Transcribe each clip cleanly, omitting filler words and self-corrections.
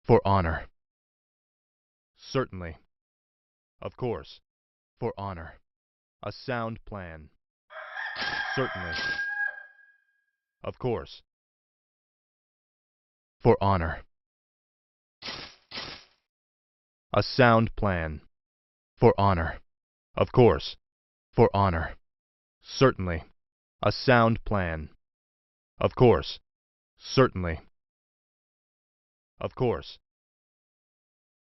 For honor. Certainly. Of course. For honor. A sound plan. Certainly. Of course. For honor. A sound plan. For honor. Of course. For honor. Certainly. A sound plan. Of course. Certainly. Of course.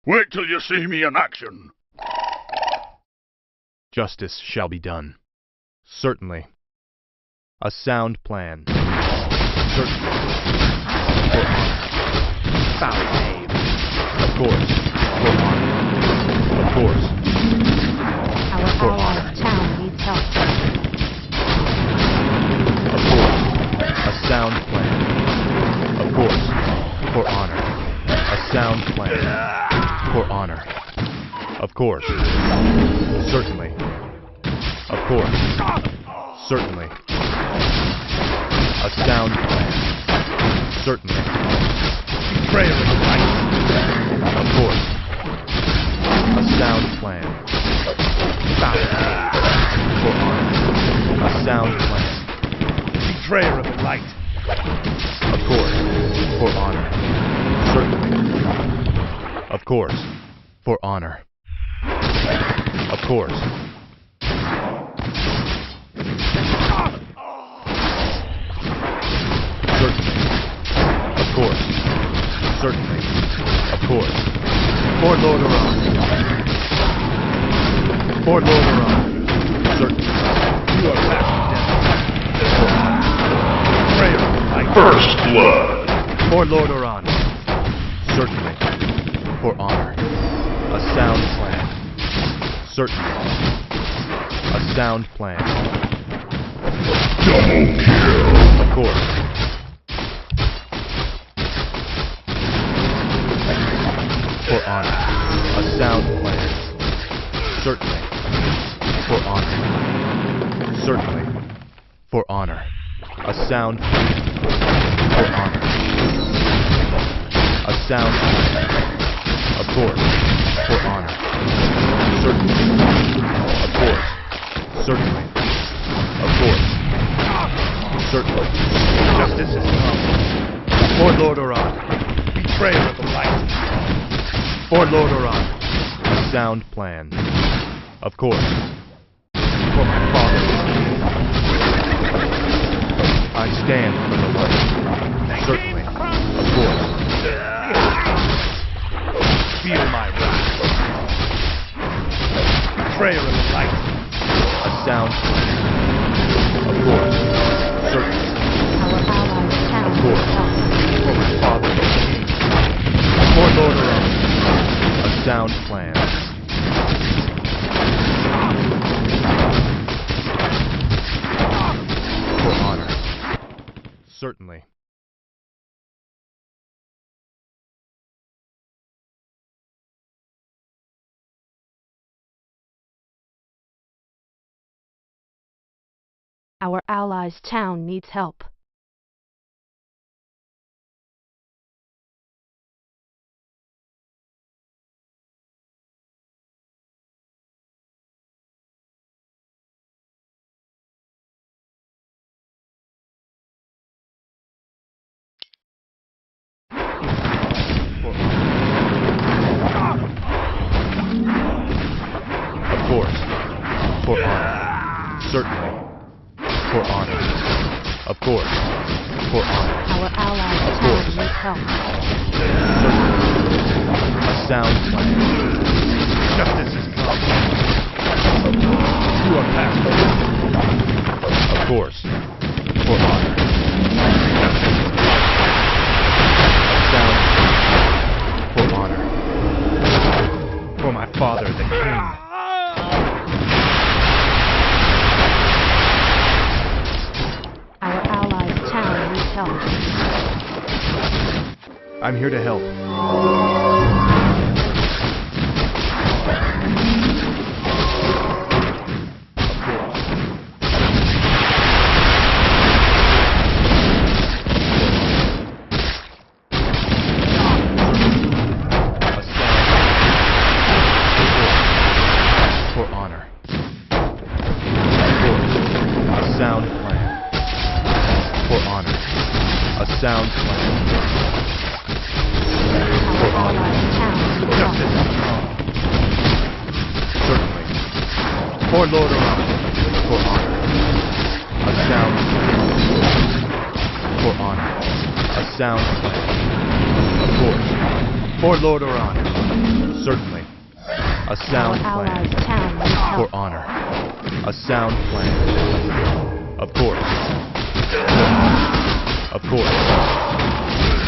Wait till you see me in action. Justice shall be done. Certainly. A sound plan. Certainly. For honor. Foul knave. Of course. For honor. Of course. For honor. Town needs help. Of course. A sound plan. Of course. For honor. A sound plan. For honor. Of course. Certainly. Of course. Certainly. A sound plan. Certainly. Betrayer of the light. Of course. A sound plan. Foul knave. For honor. A sound plan. Betrayer of the light. Of course. For honor. Certainly. Of course. For honor. Of course. Certainly. Of course. Certainly. Of course. For Lord Iran. For Lord Iran. Certainly. You are past For honor. betrayer of the light. First blood. For Lord Iran. Certainly. For honor. A sound plan. Certainly. A sound plan. Double kill. Of course. For honor. A sound plan. Certainly. For honor. Certainly. For honor. A sound plan. For honor. A sound plan. Of course. For honor. Certainly. Of course. Certainly. Of course. Certainly. Justice is come. For Lord Iran. Betrayer of the light. For Lord Iran. A sound plan. Of course. For my father. I stand for the light. Certainly. Of course. Feel my wrath. Betrayer of the light. A sound plan. Of course. Certainly. Our allies' town Of needs course. help. For my father. For Lord Iran. A sound plan. For honor. Certainly. Our allies' town needs help. Of course. For honor. Certainly. For honor. Of course. For honor. Our allies' Of town course. needs help. Certainly. A sound plan. Justice is come. You are past. Of course. For honor. A sound plan. For honor. For my father, the king. Our allies' town needs help. I'm here to help. Of course. For Lordaeron. For honor. A sound plan. For honor. A sound plan. Of course. For Lordaeron. Certainly. A sound Our plan. allies' town needs For help. honor. A sound plan. Of course. Of course.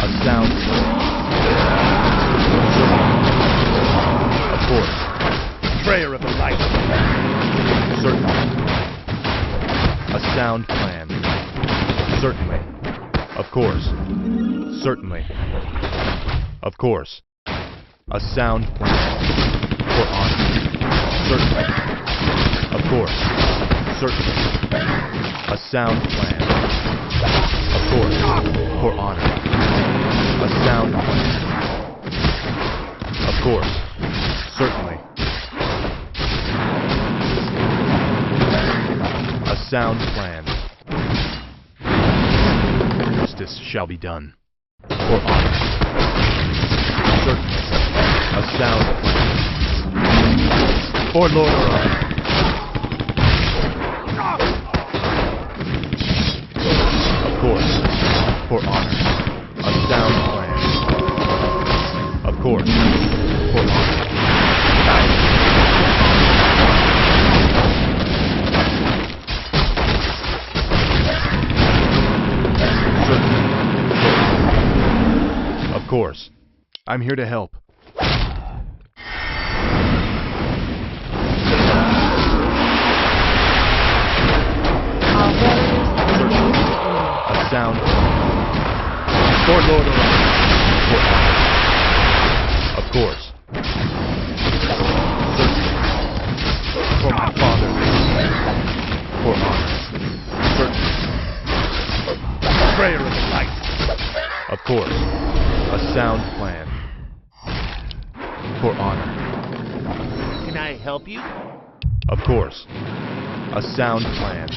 A sound plan. Of course. Prayer of the light. Certainly. A sound plan. Certainly. Of course. Certainly. Of course. A sound plan. For honor. Certainly. Of course. Certainly. A sound plan. Of course. For honor. A sound plan. Of course. Certainly. A sound plan. Justice shall be done. For honor. Certainly. A sound plan. For Lordaeron. Of course. For honor. A sound plan. Of course. For honor. Certainly. Of course. I'm here to help. Our warriors have engaged the enemy. A sound plan. For Lordaeron. For honor. Of course. Certainly. For my father. For honor. Certainly. Prayer of the light. Of course. A sound plan. For honor. Can I help you? Of course. A sound plan.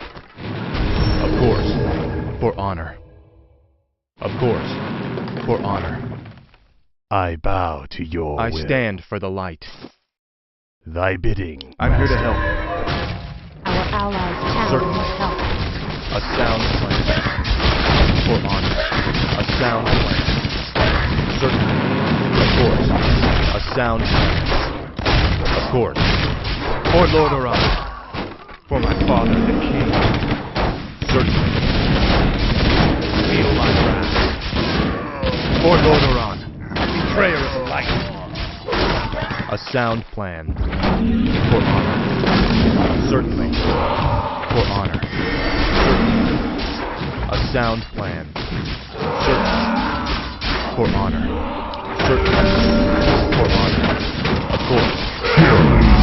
Of course. For honor. Of course. For honor. I bow to your I will. stand for the light. Thy bidding. I'm here to help. Our allies' town Certainly. needs help. A sound plan. For honor. A sound plan. Certainly. Of course. A sound plan. Of course. For Lordaeron. For my father, the king. Certainly. Feel my wrath. For Lordaeron. Prayer of the light. A sound plan. For honor. Certainly. For honor. Certainly. A sound plan. Certainly. For honor. Certainly. For honor. Of course.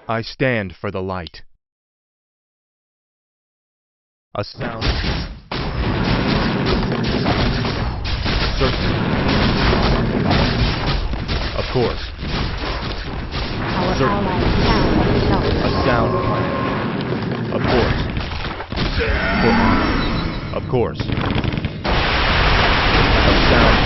I stand for the light. A sound. Certainly. Of course. Our Certainly. allies' town needs help. A sound plan. Of course. For honor. Of course. A sound.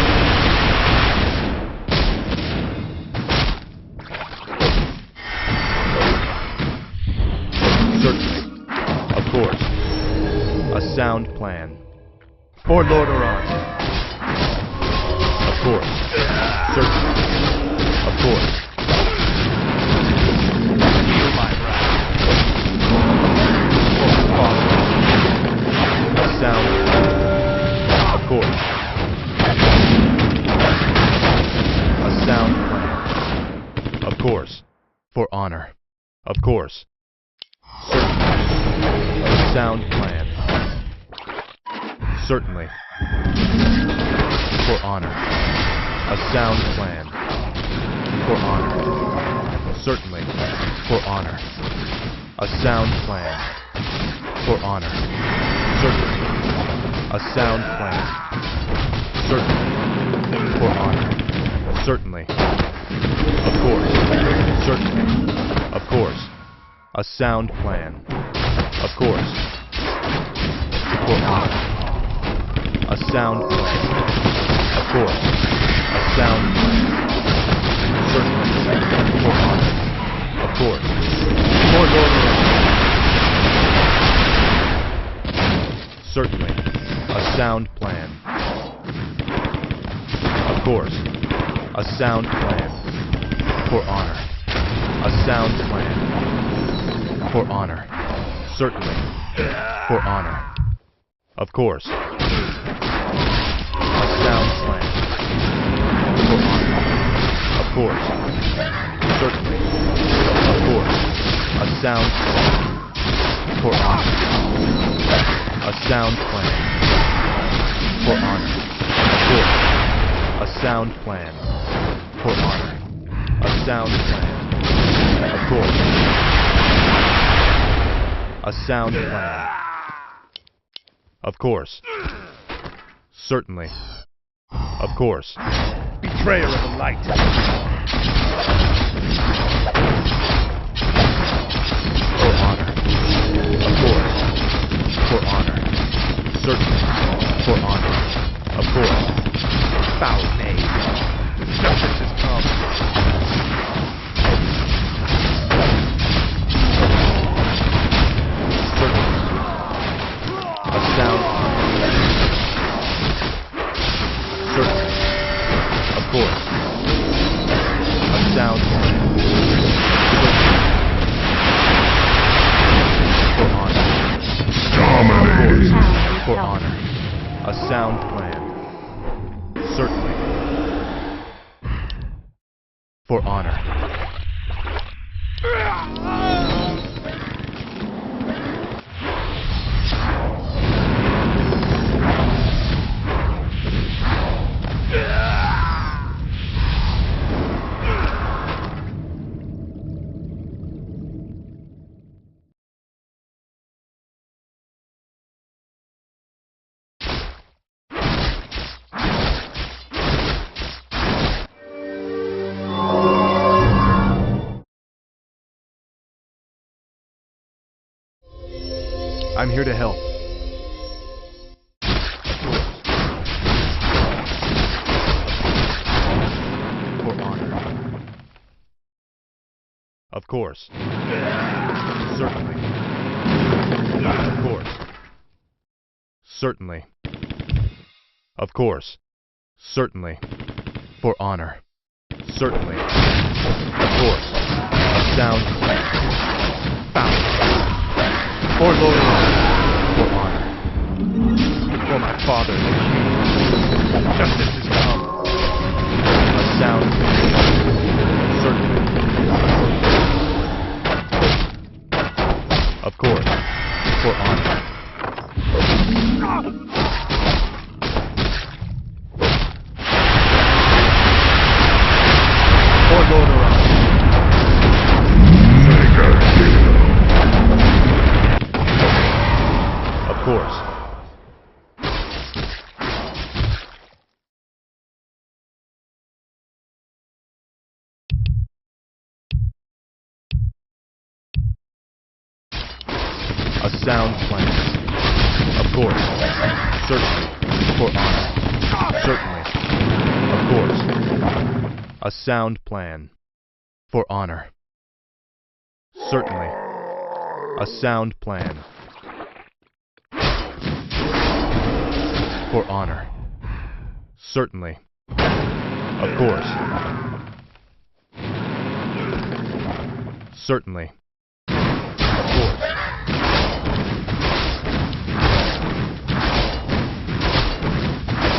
Certainly. Of course. A sound plan. For Lordaeron. Of course. Certainly. Of course. Feel my wrath. For my father. A sound plan. Of course. A sound plan. Of course. For honor. Of course. Certainly. A sound plan. Certainly. For honor. A sound plan. For honor. Certainly. For honor. A sound plan. For honor. Certainly. A sound plan. Certainly. For honor. Certainly. Of course. Certainly. Of course. A sound plan. Of course. For honor. A sound plan. Of course. A sound plan. Certainly. For honor. Of course. For Lord. Certainly. A sound plan. Of course. A sound plan. For honor. A sound plan. For honor. Certainly. For honor. Of course. A sound plan. For honor. Of course. Certainly. Of course. A sound plan. For honor. A sound plan. For honor. Of course. A sound plan. For honor. A sound plan. Of course. A sound plan. Of course. Certainly. Of course. Betrayer of the light. For honor. Of course. For honor. Certainly. For honor. Of course. Foul knave. Justice has come. Certainly. A sound plan. Certainly. Of course. A sound plan. For honor. Dominating. For honor. A sound plan. Certainly. For honor. I'm here to help. For honor. Of course. Certainly. Of course. Certainly. Of course. Certainly. For honor. Certainly. Of course. A sound plan. Foul. For Lord. For honor. For my father, the king. Justice has come. A sound plan. Certainly. Of course. For honor. For Lord. Of course. A sound plan. Of course. Certainly. For honor. Certainly. Of course. A sound plan. For honor. Certainly. A sound plan. For honor. Certainly. Of course. Certainly. Of course.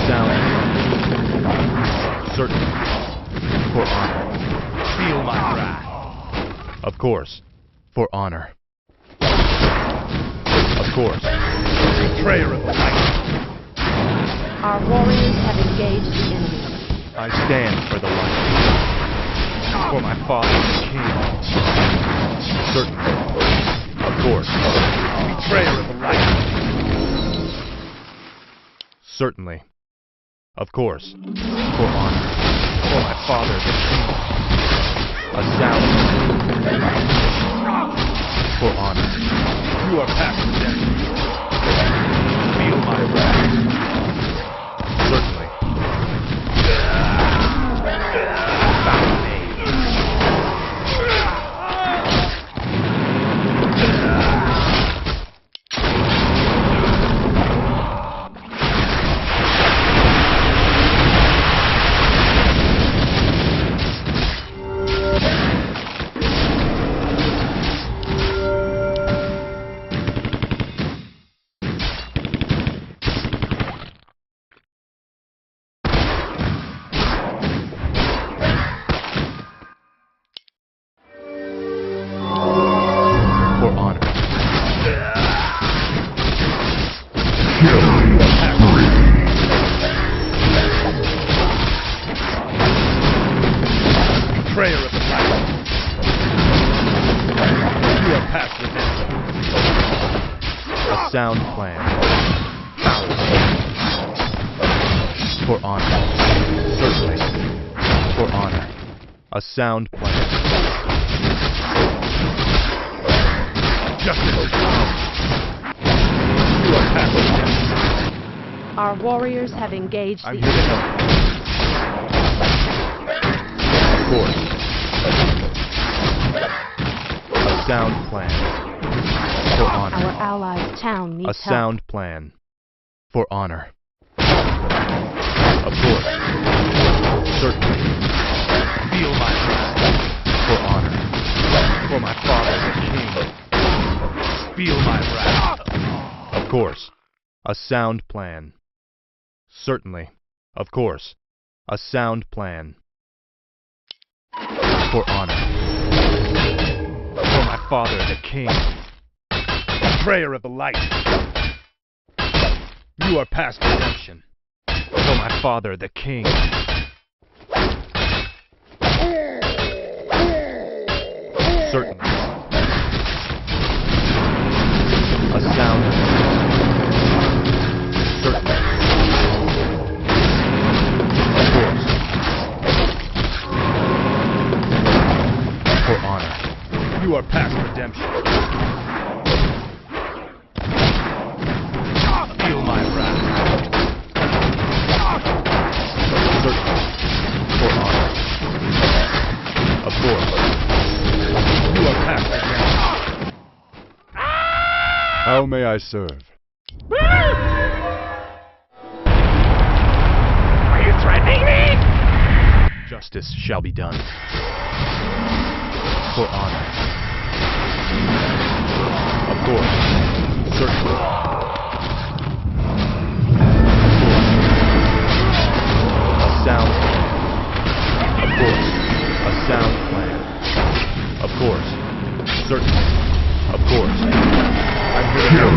Sound. Certainly. For honor. Feel my wrath. Of course. For honor. Of course. Betrayer of the light. Our warriors have engaged the enemy. I stand for the light. For my father, the king. Certainly. Of course. Betrayer of the light. Certainly. Of course. For honor. For my father, the king. A sound. For honor. You are past redemption. Feel my wrath. Certainly. For honor. Betrayer of the light. You are past redemption. A sound plan. For honor. Certainly. For honor. A sound plan. Justice is come. You are past redemption. Our warriors have engaged I'm the here to help. Of course. A sound plan. For honor. Our allies' town needs A help. sound plan. For honor. Of course. Certainly. Feel my wrath. For honor. For my father, the king. Feel my wrath. Of course. A sound plan. Certainly. Of course. A sound plan. For honor. For my father, the king. Betrayer of the light. You are past redemption. For my father, the king. Certainly. A sound. Certainly. Of course. For honor. You are past redemption. Feel my wrath. Certainly. For honor. Of course. You are past redemption. How may I serve? Are you threatening me? Justice shall be done. For honor. Of course. Certainly. A sound plan. Of course. A sound plan. Of course. Certainly. Of course. I'm here to help.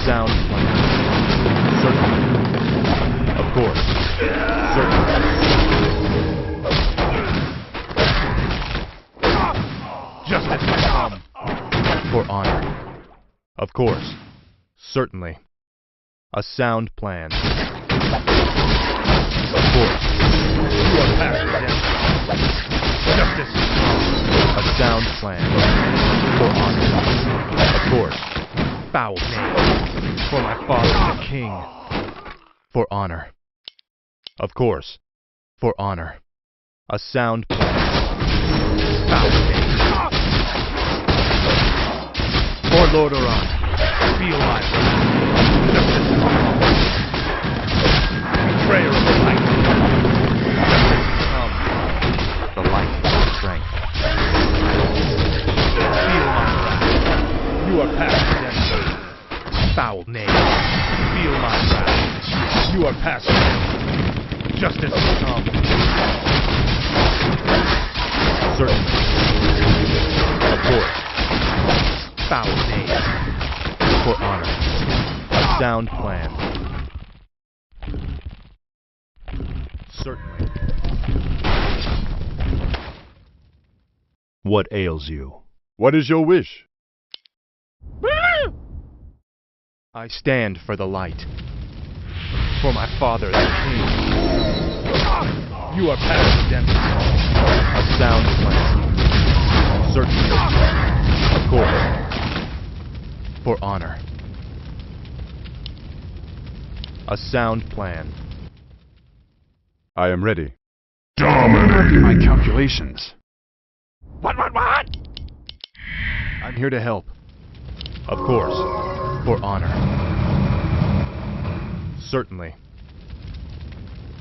Sound plan. Certainly. Of course. Certainly. Justice will come. For honor. Of course. Certainly. A sound plan. Of course. You are past redemption. Justice will come. A sound plan. For honor. Of course. Foul name. For my father the king. For honor. Of course. For honor. A sound plan. Foul name. For Lord Oran. Feel my wrath. Justice will come. betrayer of the light. Come. The light is my strength. Feel my wrath. You are past redemption. Foul name. Feel my wrath. You are past redemption. Justice has come. Certainly. Of course. Foul name. For honor. A sound plan. Certainly. What ails you? What is your wish? I stand for the light. For my father, the king. You are past redemption. A sound plan. Certainly. Of course. For honor. A sound plan. I am ready. Dominating my calculations. What? I'm here to help. Of course. For honor. Certainly.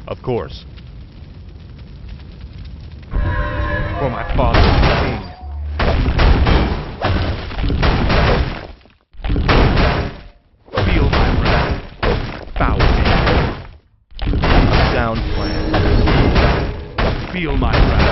Of course. For my father, the king. Feel my wrath. Foul name. A sound plan. Feel my wrath.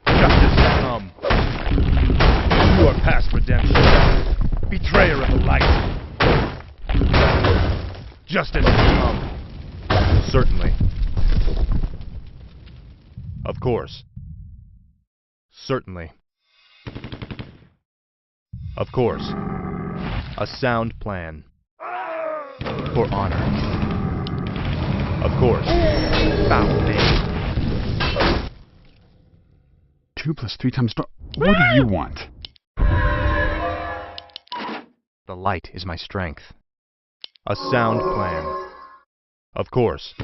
Justice has come. You are past redemption. Betrayer of the light. Justice has come. Certainly. Of course. Certainly. Of course. A sound plan. For honor. Of course. Foul name. 2 + 3 times star. What do you want? The light is my strength. A sound plan. Of course. A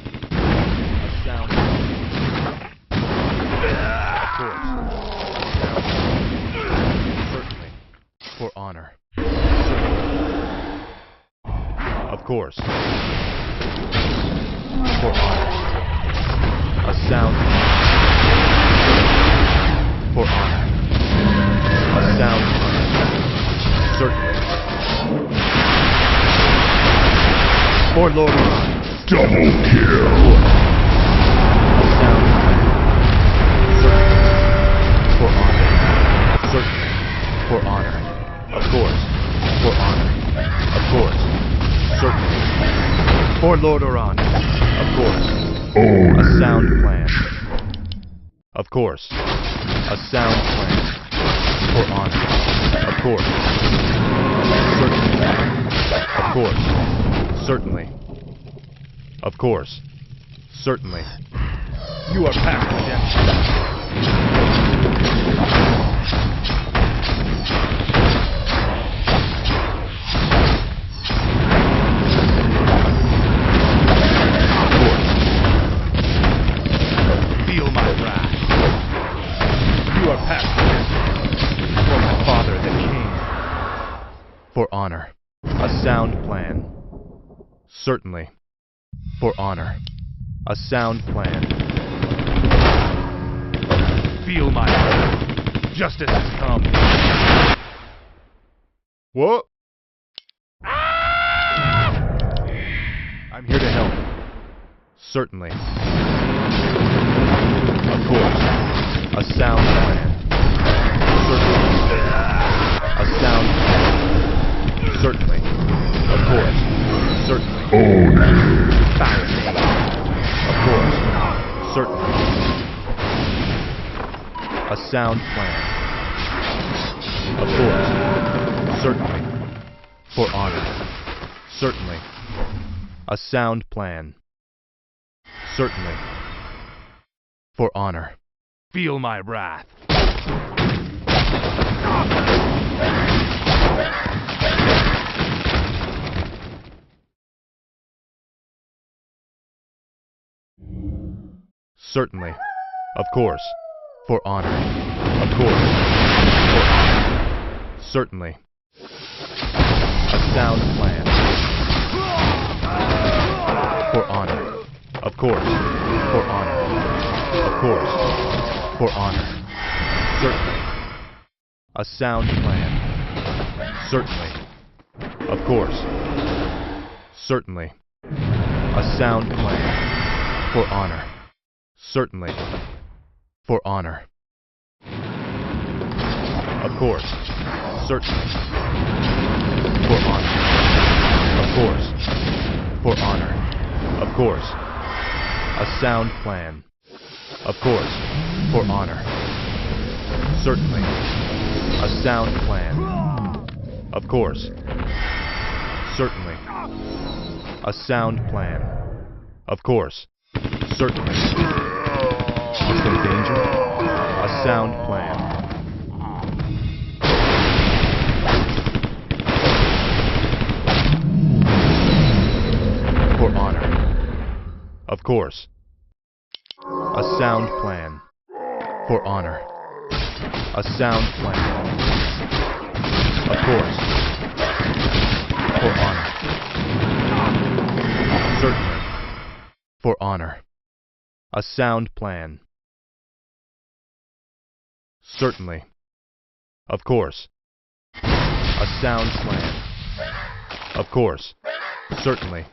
sound plan. Of course. Certainly. For honor. Certainly. Of course. For honor. A sound plan. For honor. A sound plan. Certainly. For Lord Ron. Double kill. A sound plan. Certainly. For honor. Certainly. For honor. Of course. For honor. Of course. Certainly. For Lord Oran. Of course. A sound plan. Of course. A sound plan. For honor. Of course. Certainly. Of course. Certainly. Of course. Certainly. You are past redemption. Feel my wrath. You are past redemption. For my father, the king. For honor. A sound plan. Certainly. For honor. A sound plan. Feel my wrath. Justice has come. What? I'm here to help. Certainly. Of course. A sound plan. Certainly. A sound plan. Certainly. Of course. Certainly. Foul name. Of course. Certainly. A sound plan. Of course. Certainly. For honor. Certainly. A sound plan. Certainly. For honor. Feel my wrath. Certainly. Of course. For honor. Of course. For honor. Certainly. A sound plan. For honor. Of course. For honor. Of course. For honor. Certainly. A sound plan. Certainly. Of course. Certainly. A sound plan. For honor. Certainly. For honor. Of course. Certainly. For honor. Of course. For honor. Of course. A sound plan. Of course. For honor. Certainly. A sound plan. Of course. Certainly. A sound plan. Of course. Certainly. Is there danger? A sound plan. For honor. Of course. A sound plan. For honor. A sound plan. Of course. For honor. Certainly. For honor. A sound plan. Certainly. Of course. A sound plan. Of course. Certainly.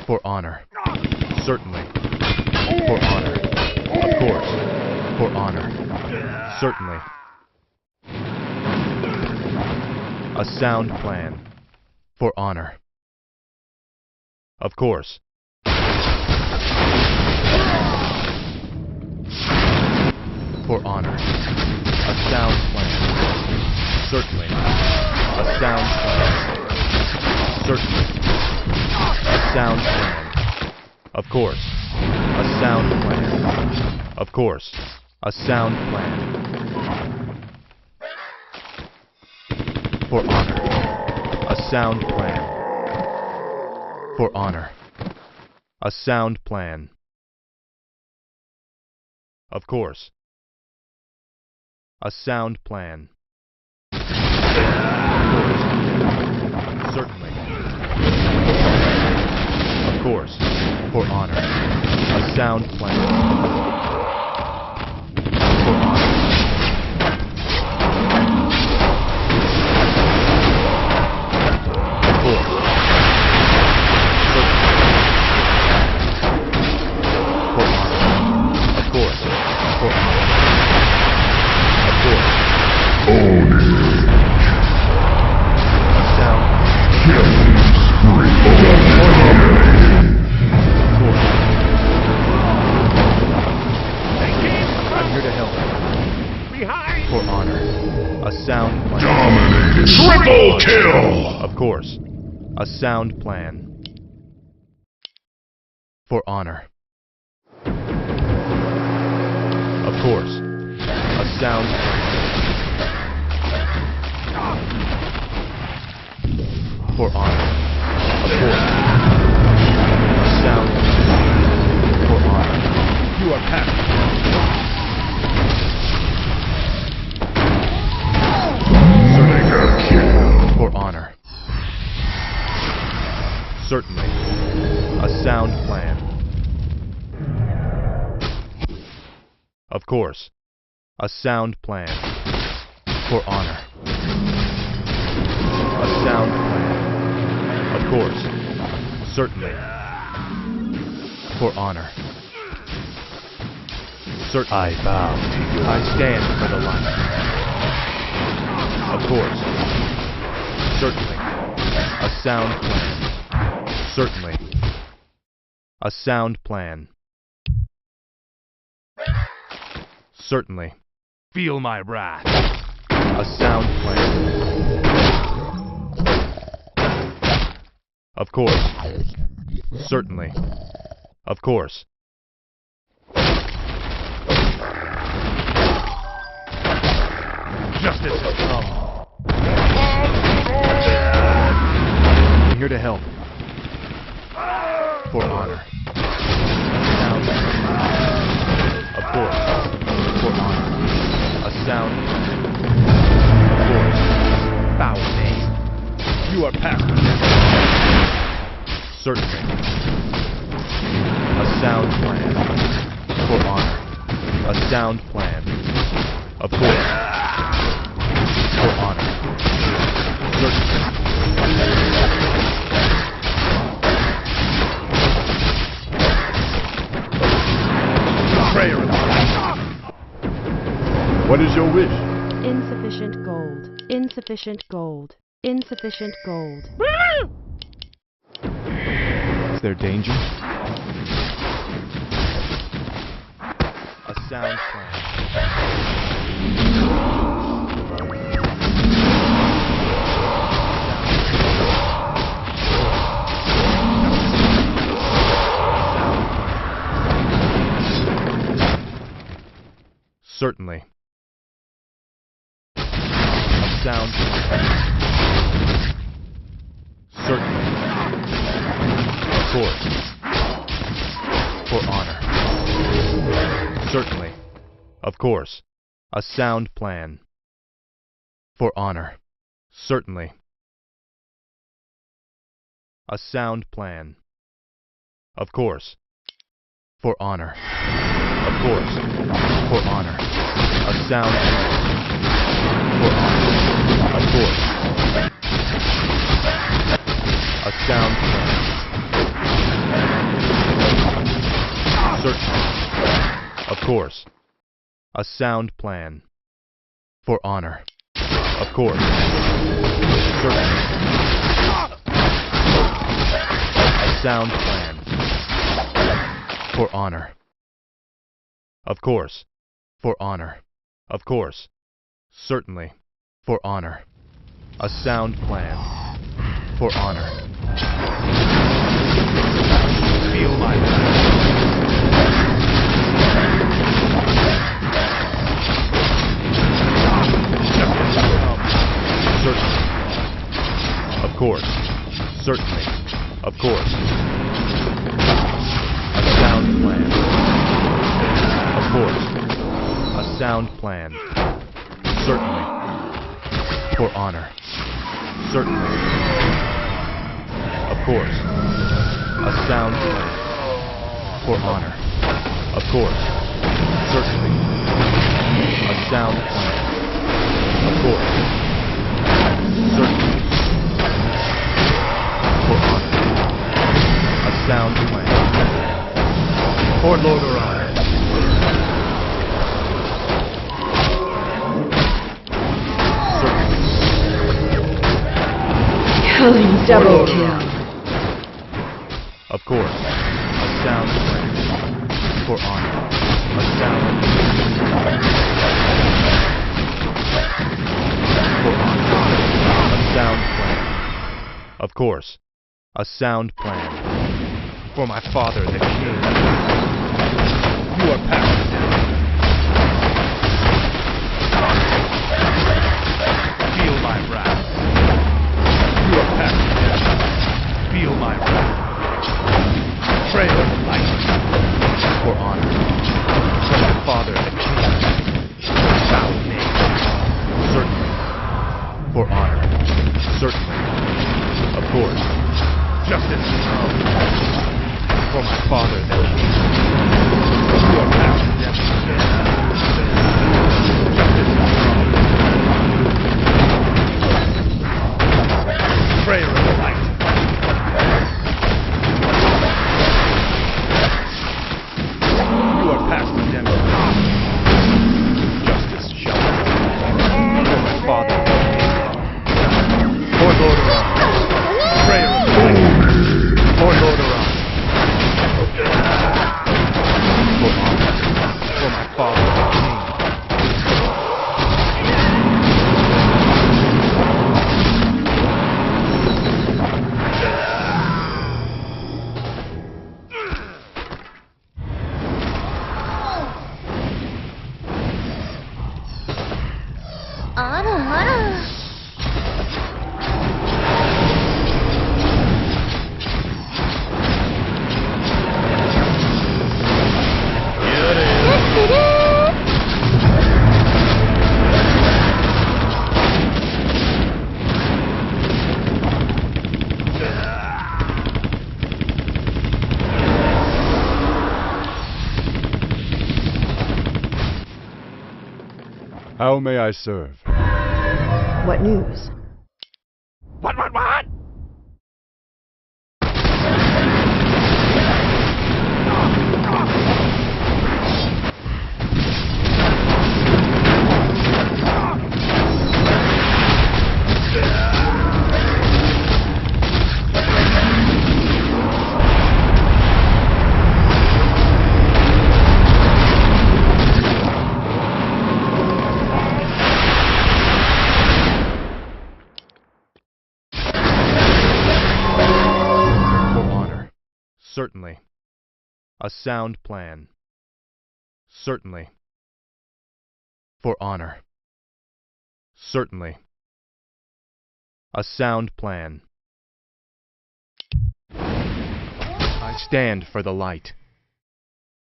For honor. Certainly. For honor. Of course. For honor. Certainly. A sound plan. For honor. Of course. For honor. A sound plan. Certainly. A sound plan. Certainly. A sound plan. Of course. A sound plan. Of course. A sound plan. For honor. A sound plan. For honor. A sound plan. Of course. A sound plan. Of course. Certainly. Of course. For honor. A sound plan. For honor. Of course. Certainly. For honor. Of course. For honor. Of course. Omni. A sound. Killing spree. Of course. I'm here to help. Behind! For honor. A sound plan. Dominating. Triple kill. Of course. A sound plan. For honor. Of course. A sound plan. For honor. Of course. A sound plan. For honor. You are past. Mega kill. For honor. Certainly. A sound plan. Of course. A sound plan. For honor. A sound plan. Of course. Certainly. For honor. Certainly. I bow to you. I stand for the light. Of course. Certainly. A sound plan. Certainly. A sound plan. Certainly. Feel my wrath. A sound plan. Of course. Certainly. Of course. Justice has come. I'm here to help. For honor. A sound plan. course. For honor. A sound plan. Of course. Foul name. You are past redemption. Certainly. A sound plan. For honor. A sound plan. Of course. For honor. Certainly. Betrayer of the light. What is your wish? Insufficient gold. Insufficient gold. Insufficient gold. Is there danger? A sound plan. Certainly. A sound plan. Certainly. Of course. For honor. Certainly. Of course. A sound plan. For honor. Certainly. A sound plan. Of course. For honor. Of course. For honor. A sound plan. For honor. Of course. A sound plan. Certainly. Of course. A sound plan. For honor. Of course. Certainly. A sound plan. For honor. Of course. For honor. Of course. Certainly. For honor. A sound plan. For honor. Feel my wrath. Certainly. Of course. Certainly. Of course. A sound plan. Of course. A sound plan. Certainly. For honor. Certainly. Of course. A sound plan. For honor. Of course. Certainly. A sound plan. Of course. Certainly. For honor. A sound plan. For Lord Orion. Certainly. Killing double kill. Of course. A sound plan. For honor. A sound plan. For honor. A sound plan. Of course. A sound plan. For my father, the king. You are past redemption. Feel my wrath. You are past redemption. Feel my wrath. Betrayer of the light. For honor. For my father, the king. Foul name. Certainly. For honor. Certainly. Of course. Justice. For my father, the king. You are past redemption. Justice. Betrayer of the light. You are past redemption. Justice shall be. For my father, the king. For Lord Orion. Betrayer of the light. For Lord Orion. For honor. For my father, How may I serve? What news? What? Certainly. A sound plan. Certainly. For honor. Certainly. A sound plan. I stand for the light.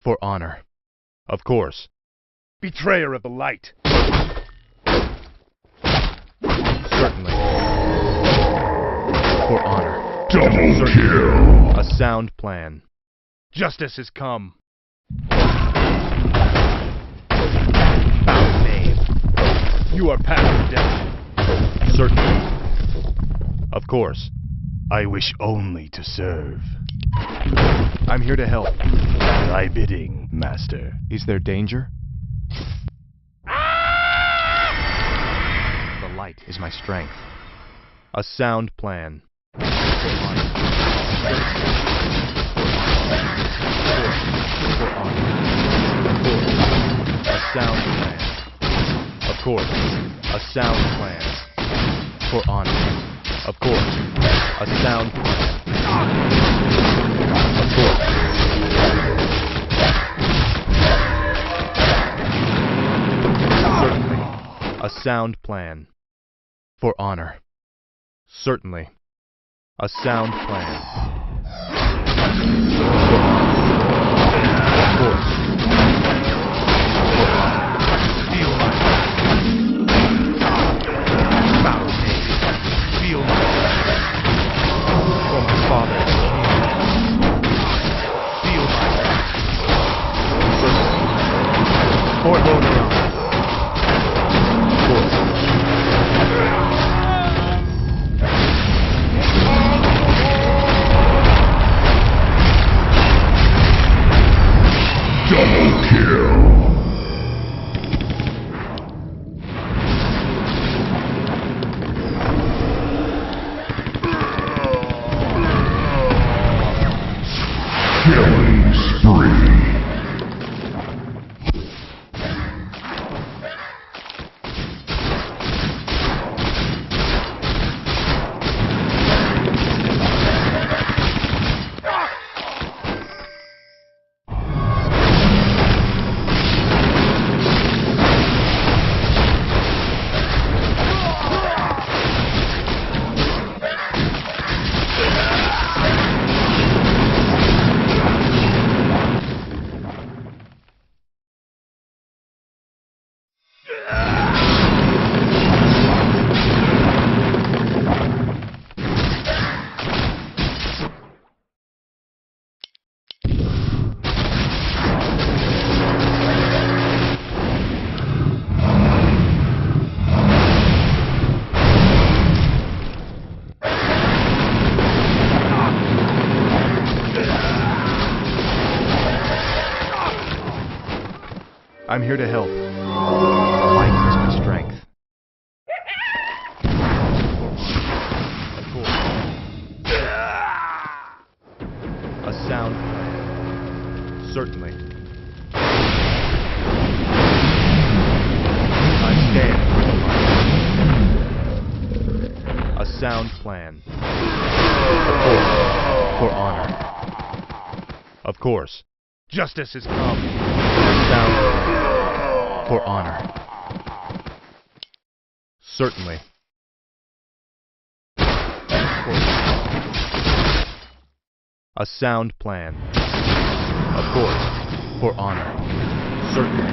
For honor. Of course. Betrayer of the light. Certainly. For honor. Double kill. A sound plan. Justice has come. Foul knave. You are past death. Certainly. Of course. I wish only to serve. I'm here to help. Thy bidding, master. Is there danger? The light is my strength. A sound plan. For honor. A sound plan. Of course. A sound plan. For honor. Of course. A sound plan. Of course. Certainly. A sound plan. For honor. Certainly. A sound plan. Of course. For honor. Feel my wrath. Foul knave. Feel my wrath. For my father the king. Feel my wrath. Certainly. For honor. Of course. Double kill. Killing spree. I'm here to help. The light is my strength. Of course. A sound plan. Certainly. I stand for the light. A sound plan. Of course. For honor. Of course. Justice has come. A sound plan. For honor. Certainly. A sound plan. Of course. For honor. Certainly.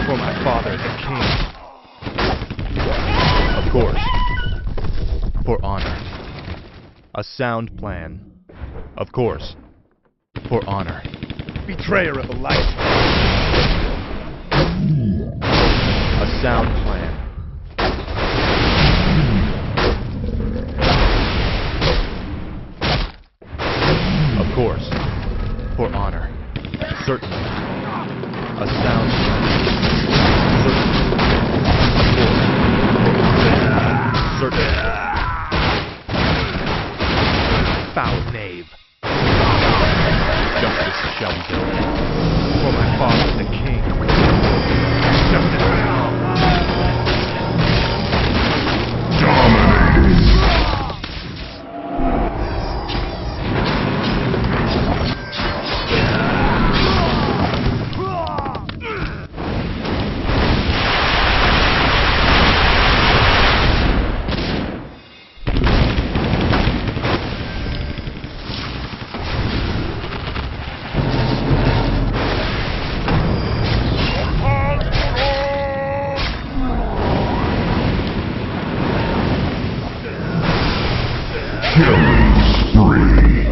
For my father, the king. Of course. For honor. A sound plan. Of course. For honor. Betrayer of the light. A A sound plan. Of course. For honor. Certainly. A sound plan. Certainly. Of course. For honor. Certainly. Foul knave. Justice shall be done. For my father the king. Justice. Dominating. Killing spree.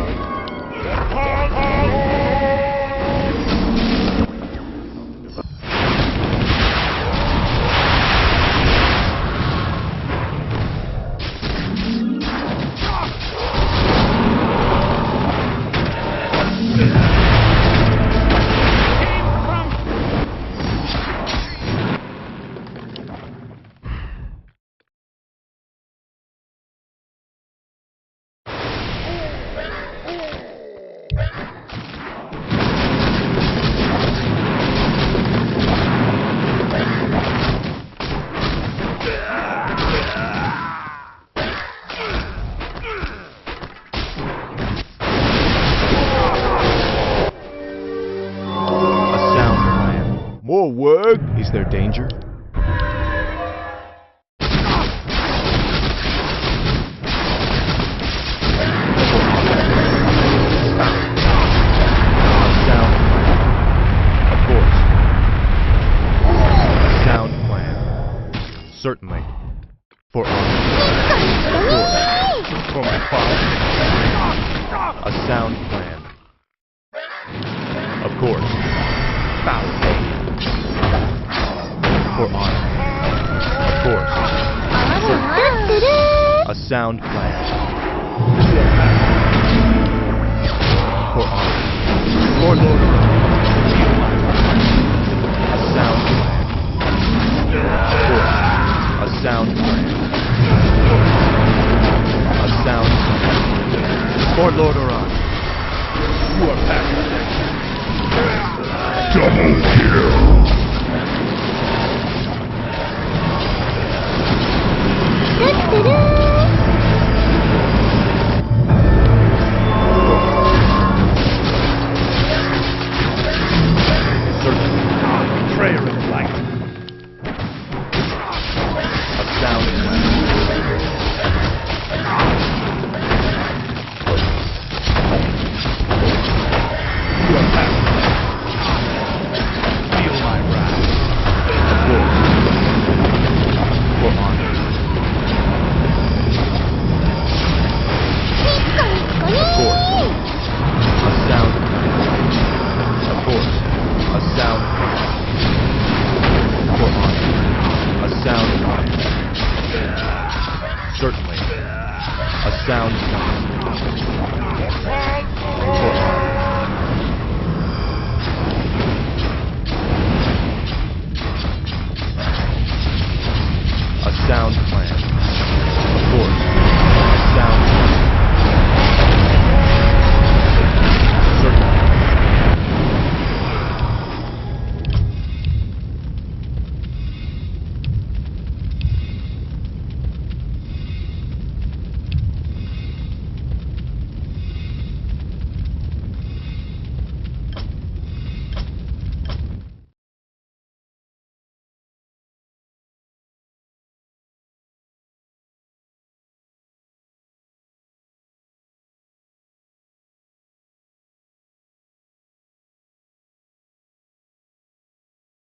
More work? Is there danger? Sound plan. Of course. Sound plan. Certainly. For honor. Of course. For my father. A sound plan. Of course. Foul knave. For honor. Of course. A sound plan. For honor. For Lord. A sound plan. Of course. A sound plan. A sound plan. For Lord Oran. You are packed. Double kill. Betrayer of light. A sound plan. You are packed. Feel my wrath. Of course. For honor. Of course. A sound plan. Of course. A sound plan. For honor. A sound plan. Certainly. A sound plan. For honor. A sound